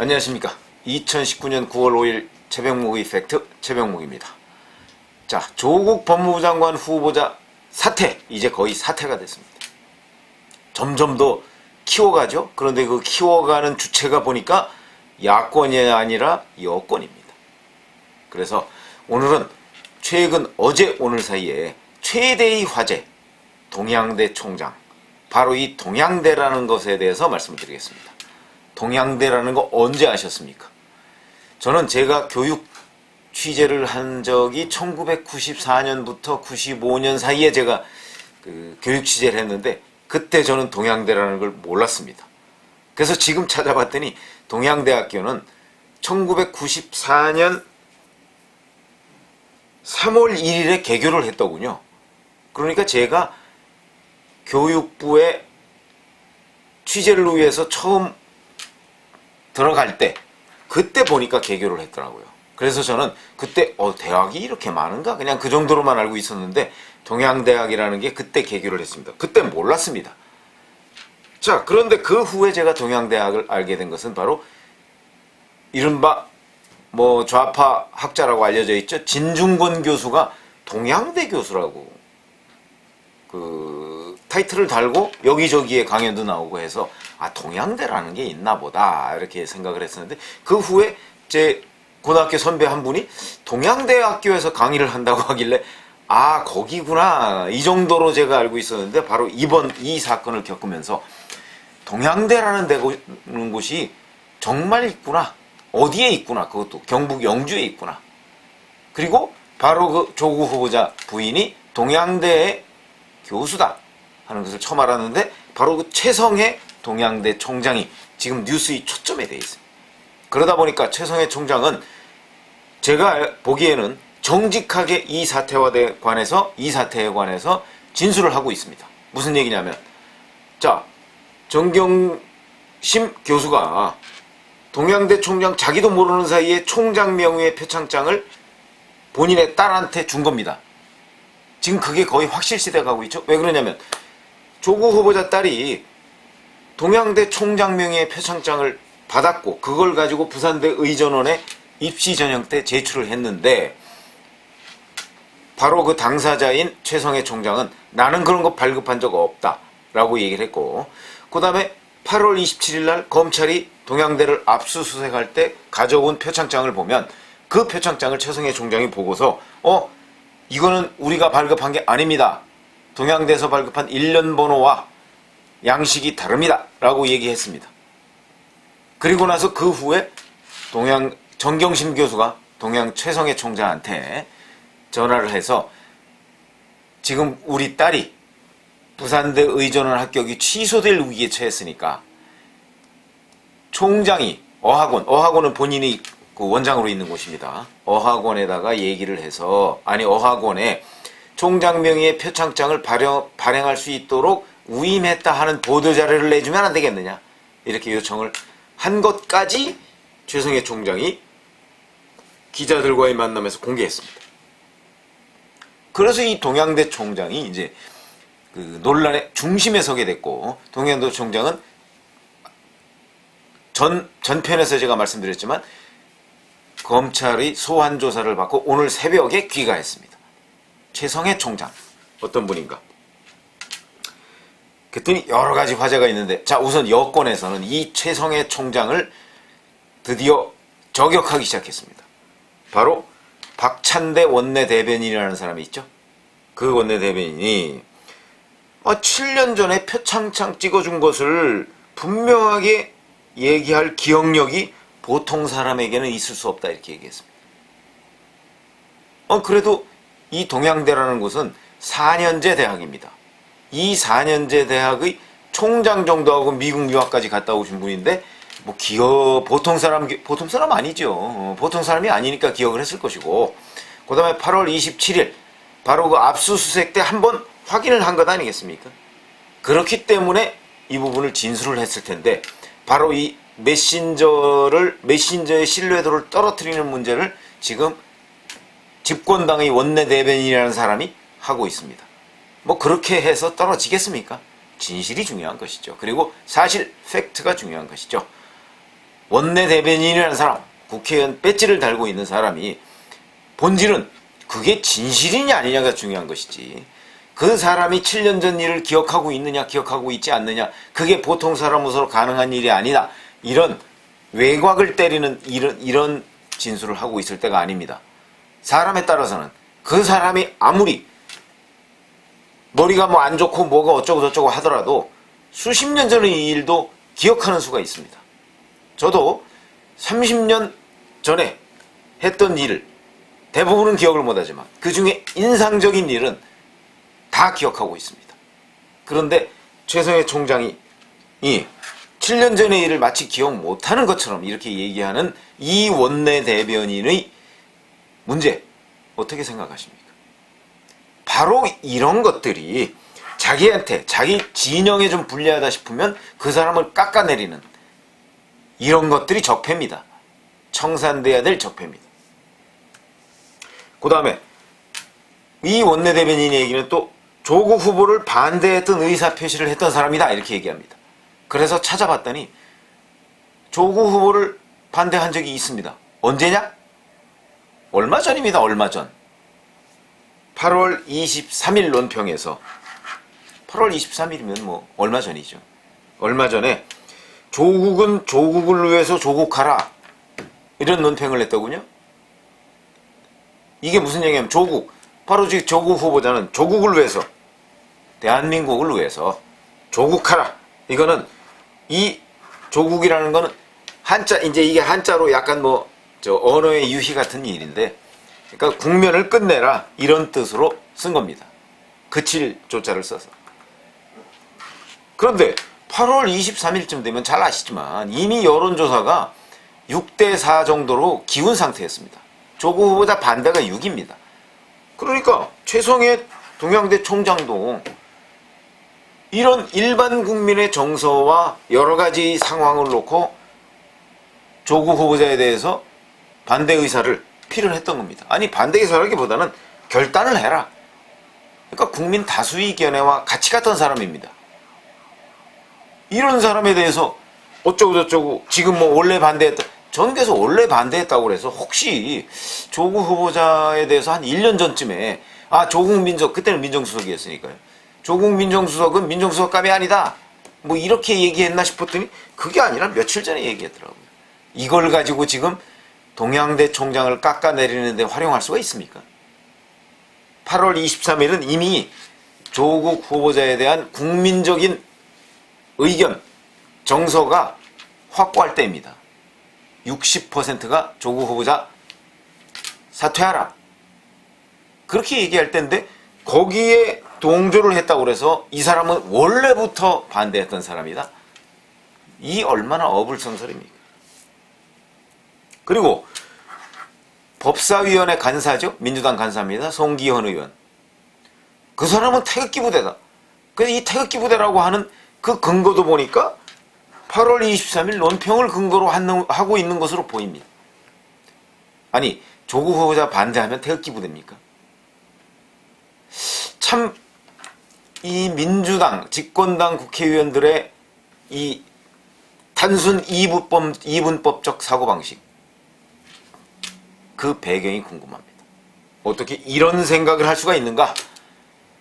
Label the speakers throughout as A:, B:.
A: 안녕하십니까. 2019년 9월 5일 최병목 이펙트 최병목입니다. 자, 조국 법무부 장관 후보자 사퇴, 이제 거의 사퇴가 됐습니다. 점점 더 키워가죠. 그런데 그 키워가는 주체가 보니까 야권이 아니라 여권입니다. 그래서 오늘은 최근 어제 오늘 사이에 최대의 화제, 동양대 총장, 바로 이 동양대라는 것에 대해서 말씀을 드리겠습니다. 동양대라는 거 언제 아셨습니까? 저는 제가 교육 취재를 한 적이 1994년부터 95년 사이에 제가 교육 취재를 했는데, 그때 저는 동양대라는 걸 몰랐습니다. 그래서 지금 찾아봤더니 동양대학교는 1994년 3월 1일에 개교를 했더군요. 그러니까 제가 교육부에 취재를 위해서 처음 들어갈 때, 그때 보니까 개교를 했더라고요. 그래서 저는 그때 대학이 이렇게 많은가? 그냥 그 정도로만 알고 있었는데 동양대학이라는 게 그때 개교를 했습니다. 그때 몰랐습니다. 자, 그런데 그 후에 제가 동양대학을 알게 된 것은 바로 이른바 좌파 학자라고 알려져 있죠. 진중권 교수가 동양대 교수라고 타이틀을 달고 여기저기에 강연도 나오고 해서 동양대라는 게 있나 보다 이렇게 생각을 했었는데, 그 후에 제 고등학교 선배 한 분이 동양대학교에서 강의를 한다고 하길래 거기구나, 이 정도로 제가 알고 있었는데, 바로 이번 이 사건을 겪으면서 동양대라는 곳이 정말 있구나, 어디에 있구나, 그것도 경북 영주에 있구나. 그리고 바로 그 조국 후보자 부인이 동양대의 교수다 하는 것을 처음 알았는데, 바로 그 최성해 동양대 총장이 지금 뉴스의 초점에 되어 있습니다. 그러다 보니까 최성해 총장은 제가 보기에는 정직하게 이 사태에 관해서 진술을 하고 있습니다. 무슨 얘기냐면, 자, 정경심 교수가 동양대 총장 자기도 모르는 사이에 총장 명의의 표창장을 본인의 딸한테 준 겁니다. 지금 그게 거의 확실시돼 가고 있죠. 왜 그러냐면 조국 후보자 딸이 동양대 총장 명의의 표창장을 받았고, 그걸 가지고 부산대 의전원에 입시 전형 때 제출을 했는데, 바로 그 당사자인 최성해 총장은 나는 그런 거 발급한 적 없다 라고 얘기를 했고, 그 다음에 8월 27일 날 검찰이 동양대를 압수수색할 때 가져온 표창장을 보면, 그 표창장을 최성해 총장이 보고서 이거는 우리가 발급한 게 아닙니다, 동양대에서 발급한 1년 번호와 양식이 다릅니다 라고 얘기했습니다. 그리고 나서 그 후에 정경심 교수가 최성해 총장한테 전화를 해서 지금 우리 딸이 부산대 의전원 합격이 취소될 위기에 처했으니까 총장이 어학원은 본인이 그 원장으로 있는 곳입니다. 어학원에다가 얘기를 해서 어학원에 총장 명의의 표창장을 발행할 수 있도록 위임했다 하는 보도자료를 내주면 안 되겠느냐, 이렇게 요청을 한 것까지 최성해 총장이 기자들과의 만남에서 공개했습니다. 그래서 이 동양대 총장이 이제 그 논란의 중심에 서게 됐고, 동양대 총장은 전편에서 제가 말씀드렸지만 검찰의 소환 조사를 받고 오늘 새벽에 귀가했습니다. 최성해 총장 어떤 분인가? 그랬더니 여러 가지 화제가 있는데, 자, 우선 여권에서는 이 최성해 총장을 드디어 저격하기 시작했습니다. 바로 박찬대 원내대변인이라는 사람이 있죠. 그 원내대변인이 7년 전에 표창장 찍어준 것을 분명하게 얘기할 기억력이 보통 사람에게는 있을 수 없다, 이렇게 얘기했습니다. 그래도 이 동양대라는 곳은 4년제 대학입니다. 이 4년제 대학의 총장 정도 하고 미국 유학까지 갔다 오신 분인데, 보통 사람 아니죠. 보통 사람이 아니니까 기억을 했을 것이고, 그 다음에 8월 27일 바로 그 압수수색 때 한번 확인을 한 것 아니겠습니까? 그렇기 때문에 이 부분을 진술을 했을 텐데, 바로 이 메신저의 신뢰도를 떨어뜨리는 문제를 지금 집권당의 원내대변인이라는 사람이 하고 있습니다. 그렇게 해서 떨어지겠습니까? 진실이 중요한 것이죠. 그리고 사실, 팩트가 중요한 것이죠. 원내대변인이라는 사람, 국회의원 배지를 달고 있는 사람이 본질은 그게 진실이냐 아니냐가 중요한 것이지, 그 사람이 7년 전 일을 기억하고 있느냐 기억하고 있지 않느냐, 그게 보통 사람으로서 가능한 일이 아니다, 이런 외곽을 때리는 이런 진술을 하고 있을 때가 아닙니다. 사람에 따라서는 그 사람이 아무리 머리가 뭐 안 좋고 뭐가 어쩌고 저쩌고 하더라도 수십 년 전의 이 일도 기억하는 수가 있습니다. 저도 30년 전에 했던 일을 대부분은 기억을 못하지만 그 중에 인상적인 일은 다 기억하고 있습니다. 그런데 최성해 총장이 7년 전의 일을 마치 기억 못하는 것처럼 이렇게 얘기하는 이 원내대변인의 문제, 어떻게 생각하십니까? 바로 이런 것들이 자기한테, 자기 진영에 좀 불리하다 싶으면 그 사람을 깎아내리는 이런 것들이 적폐입니다. 청산돼야 될 적폐입니다. 그 다음에 이 원내대변인 얘기는 또 조국 후보를 반대했던 의사표시를 했던 사람이다, 이렇게 얘기합니다. 그래서 찾아봤더니 조국 후보를 반대한 적이 있습니다. 언제냐? 얼마 전입니다. 얼마 전 8월 23일 논평에서, 8월 23일이면 뭐 얼마 전이죠. 얼마 전에 조국은 조국을 위해서 조국하라, 이런 논평을 했더군요. 이게 무슨 얘기냐면, 바로 지금 조국 후보자는 조국을 위해서, 대한민국을 위해서 조국하라, 이거는 이 조국이라는 거는 한자, 이제 이게 한자로 약간 뭐 언어의 유희 같은 일인데, 그러니까 국면을 끝내라, 이런 뜻으로 쓴 겁니다. 그칠 조자를 써서. 그런데 8월 23일쯤 되면 잘 아시지만 이미 여론조사가 6대4 정도로 기운 상태였습니다. 조국 후보자 반대가 6입니다. 그러니까 최성해 동양대 총장도 이런 일반 국민의 정서와 여러 가지 상황을 놓고 조국 후보자에 대해서 반대 의사를 필요했던 겁니다. 아니, 반대 의사라기보다는 결단을 해라. 그러니까 국민 다수의 견해와 같이 갔던 사람입니다. 이런 사람에 대해서 어쩌고 저쩌고 지금 뭐 원래 반대했다, 저는 계속 원래 반대했다고 그래서 혹시 조국 후보자에 대해서 한 1년 전쯤에 조국 그때는 민정수석이었으니까요, 조국 민정수석은 민정수석감이 아니다, 뭐 이렇게 얘기했나 싶었더니 그게 아니라 며칠 전에 얘기했더라고요. 이걸 가지고 지금 동양대 총장을 깎아내리는데 활용할 수가 있습니까? 8월 23일은 이미 조국 후보자에 대한 국민적인 의견, 정서가 확고할 때입니다. 60%가 조국 후보자 사퇴하라, 그렇게 얘기할 때인데 거기에 동조를 했다고 그래서 이 사람은 원래부터 반대했던 사람이다? 이 얼마나 어불성설입니까? 그리고 법사위원회 간사죠. 민주당 간사입니다. 송기현 의원. 그 사람은 태극기 부대다. 그래서 이 태극기 부대라고 하는 그 근거도 보니까 8월 23일 논평을 근거로 하고 있는 것으로 보입니다. 아니, 조국 후보자 반대하면 태극기 부대입니까? 참, 이 민주당, 집권당 국회의원들의 이 단순 이분법적 사고방식, 그 배경이 궁금합니다. 어떻게 이런 생각을 할 수가 있는가?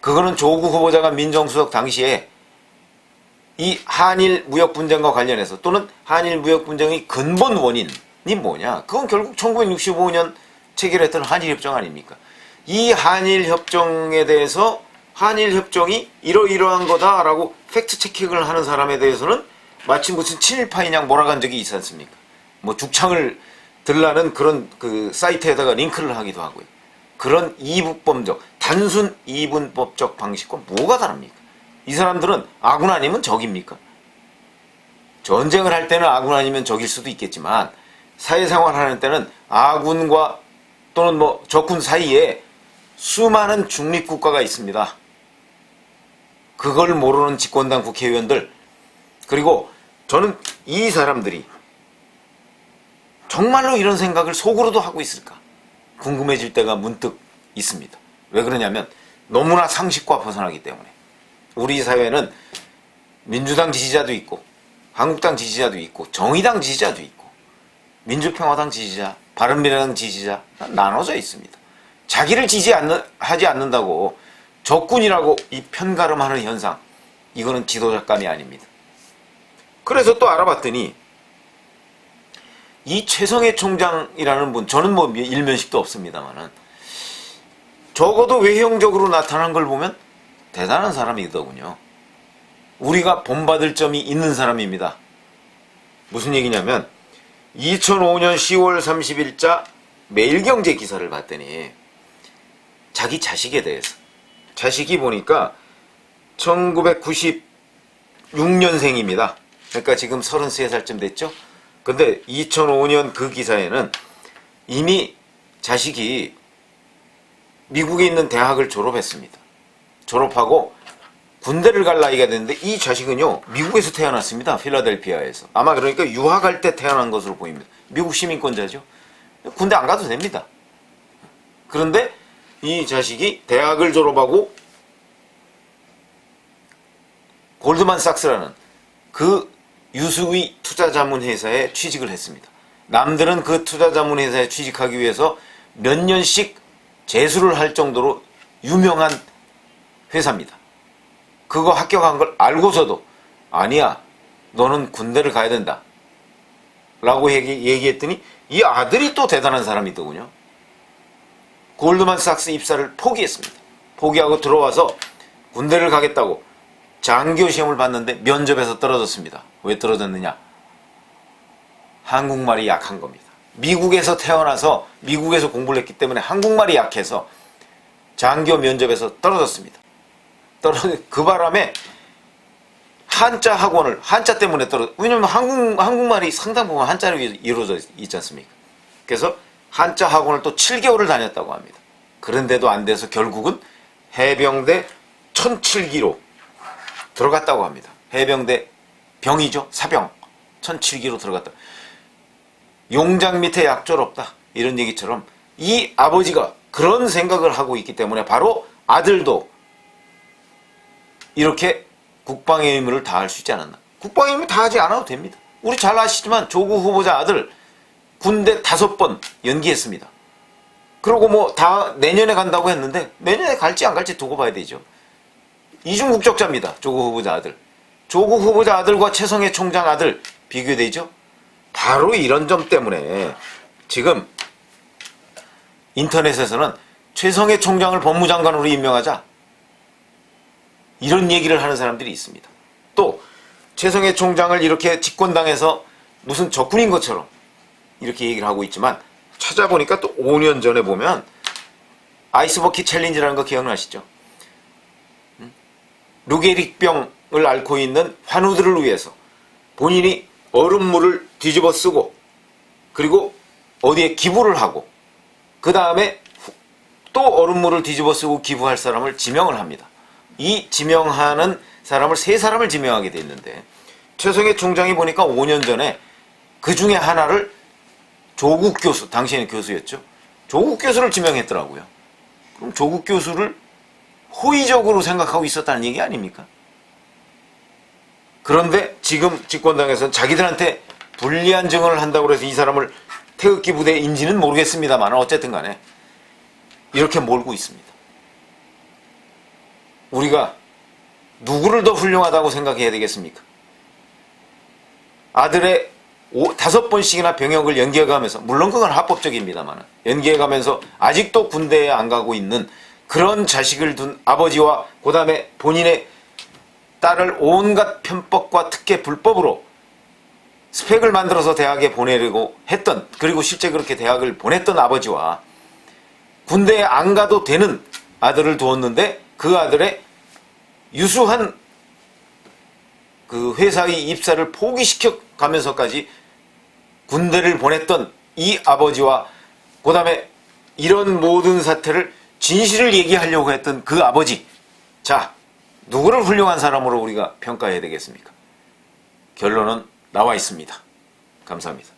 A: 그거는 조국 후보자가 민정수석 당시에 이 한일 무역 분쟁과 관련해서, 또는 한일 무역 분쟁의 근본 원인이 뭐냐? 그건 결국 1965년 체결했던 한일협정 아닙니까? 이 한일협정에 대해서 한일협정이 이러이러한 거다라고 팩트 체킹을 하는 사람에 대해서는 마치 무슨 친일파이냐 몰아간 적이 있지 않습니까? 뭐 죽창을 들라는 그런 그 사이트에다가 링크를 하기도 하고요. 그런 이분법적, 단순 이분법적 방식과 뭐가 다릅니까? 이 사람들은 아군 아니면 적입니까? 전쟁을 할 때는 아군 아니면 적일 수도 있겠지만 사회생활 하는 때는 아군과 또는 뭐 적군 사이에 수많은 중립국가가 있습니다. 그걸 모르는 집권당 국회의원들, 그리고 저는 이 사람들이 정말로 이런 생각을 속으로도 하고 있을까 궁금해질 때가 문득 있습니다. 왜 그러냐면 너무나 상식과 벗어나기 때문에. 우리 사회는 민주당 지지자도 있고 한국당 지지자도 있고 정의당 지지자도 있고 민주평화당 지지자, 바른미래당 지지자 나눠져 있습니다. 자기를 하지 않는다고 적군이라고 이 편가름하는 현상, 이거는 지도자감이 아닙니다. 그래서 또 알아봤더니 이 최성해 총장이라는 분, 저는 뭐 일면식도 없습니다만은 적어도 외형적으로 나타난 걸 보면 대단한 사람이더군요. 우리가 본받을 점이 있는 사람입니다. 무슨 얘기냐면 2005년 10월 30일자 매일경제 기사를 봤더니 자기 자식에 대해서, 자식이 보니까 1996년생입니다. 그러니까 지금 33살쯤 됐죠. 근데 2005년 그 기사에는 이미 자식이 미국에 있는 대학을 졸업했습니다. 졸업하고 군대를 갈 나이가 됐는데 이 자식은요 미국에서 태어났습니다. 필라델피아에서. 아마 그러니까 유학할 때 태어난 것으로 보입니다. 미국 시민권자죠. 군대 안 가도 됩니다. 그런데 이 자식이 대학을 졸업하고 골드만삭스라는 그 유수의 투자자문회사에 취직을 했습니다. 남들은 그 투자자문회사에 취직하기 위해서 몇 년씩 재수를 할 정도로 유명한 회사입니다. 그거 합격한 걸 알고서도 아니야, 너는 군대를 가야 된다 라고 얘기했더니 이 아들이 또 대단한 사람이더군요. 골드만삭스 입사를 포기했습니다. 포기하고 들어와서 군대를 가겠다고 장교 시험을 봤는데 면접에서 떨어졌습니다. 왜 떨어졌느냐? 한국말이 약한 겁니다. 미국에서 태어나서 미국에서 공부를 했기 때문에 한국말이 약해서 장교 면접에서 떨어졌습니다. 그 바람에 한자 학원을, 한자 때문에 왜냐면 한국말이 상당 부분 한자로 이루어져 있지 않습니까? 그래서 한자 학원을 또 7개월을 다녔다고 합니다. 그런데도 안 돼서 결국은 해병대 1007기로 들어갔다고 합니다. 해병대 병이죠. 사병 1007기로 들어갔다. 용장 밑에 약졸 없다, 이런 얘기처럼 이 아버지가 그런 생각을 하고 있기 때문에 바로 아들도 이렇게 국방의 의무를 다할 수 있지 않았나. 국방의 의무 다하지 않아도 됩니다. 우리 잘 아시지만 조국 후보자 아들 군대 5번 연기했습니다. 그리고 뭐 다 내년에 간다고 했는데 내년에 갈지 안 갈지 두고 봐야 되죠. 이중 국적자입니다. 조국 후보자 아들. 조국 후보자 아들과 최성해 총장 아들 비교되죠. 바로 이런 점 때문에 지금 인터넷에서는 최성해 총장을 법무장관으로 임명하자, 이런 얘기를 하는 사람들이 있습니다. 또 최성해 총장을 이렇게 집권당에서 무슨 적군인 것처럼 이렇게 얘기를 하고 있지만 찾아보니까 또 5년 전에 보면 아이스버킷 챌린지라는 거 기억나시죠? 루게릭병을 앓고 있는 환우들을 위해서 본인이 얼음물을 뒤집어 쓰고 그리고 어디에 기부를 하고 그 다음에 또 얼음물을 뒤집어 쓰고 기부할 사람을 지명을 합니다. 이 지명하는 사람을 3사람을 지명하게 돼 있는데 최성해 총장이 보니까 5년 전에 그 중에 하나를 조국 교수, 당시에는 교수였죠. 조국 교수를 지명했더라고요. 그럼 조국 교수를 호의적으로 생각하고 있었다는 얘기 아닙니까? 그런데 지금 집권당에서는 자기들한테 불리한 증언을 한다고 해서 이 사람을 태극기 부대인지는 모르겠습니다만 어쨌든 간에 이렇게 몰고 있습니다. 우리가 누구를 더 훌륭하다고 생각해야 되겠습니까? 아들의 5번씩이나 병역을 연기해가면서, 물론 그건 합법적입니다만 연기해가면서 아직도 군대에 안 가고 있는 그런 자식을 둔 아버지와 그 다음에 본인의 딸을 온갖 편법과 특혜 불법으로 스펙을 만들어서 대학에 보내려고 했던, 그리고 실제 그렇게 대학을 보냈던 아버지와 군대에 안 가도 되는 아들을 두었는데 그 아들의 유수한 그 회사의 입사를 포기시켜 가면서까지 군대를 보냈던 이 아버지와 그 다음에 이런 모든 사태를 진실을 얘기하려고 했던 그 아버지, 자, 누구를 훌륭한 사람으로 우리가 평가해야 되겠습니까? 결론은 나와 있습니다. 감사합니다.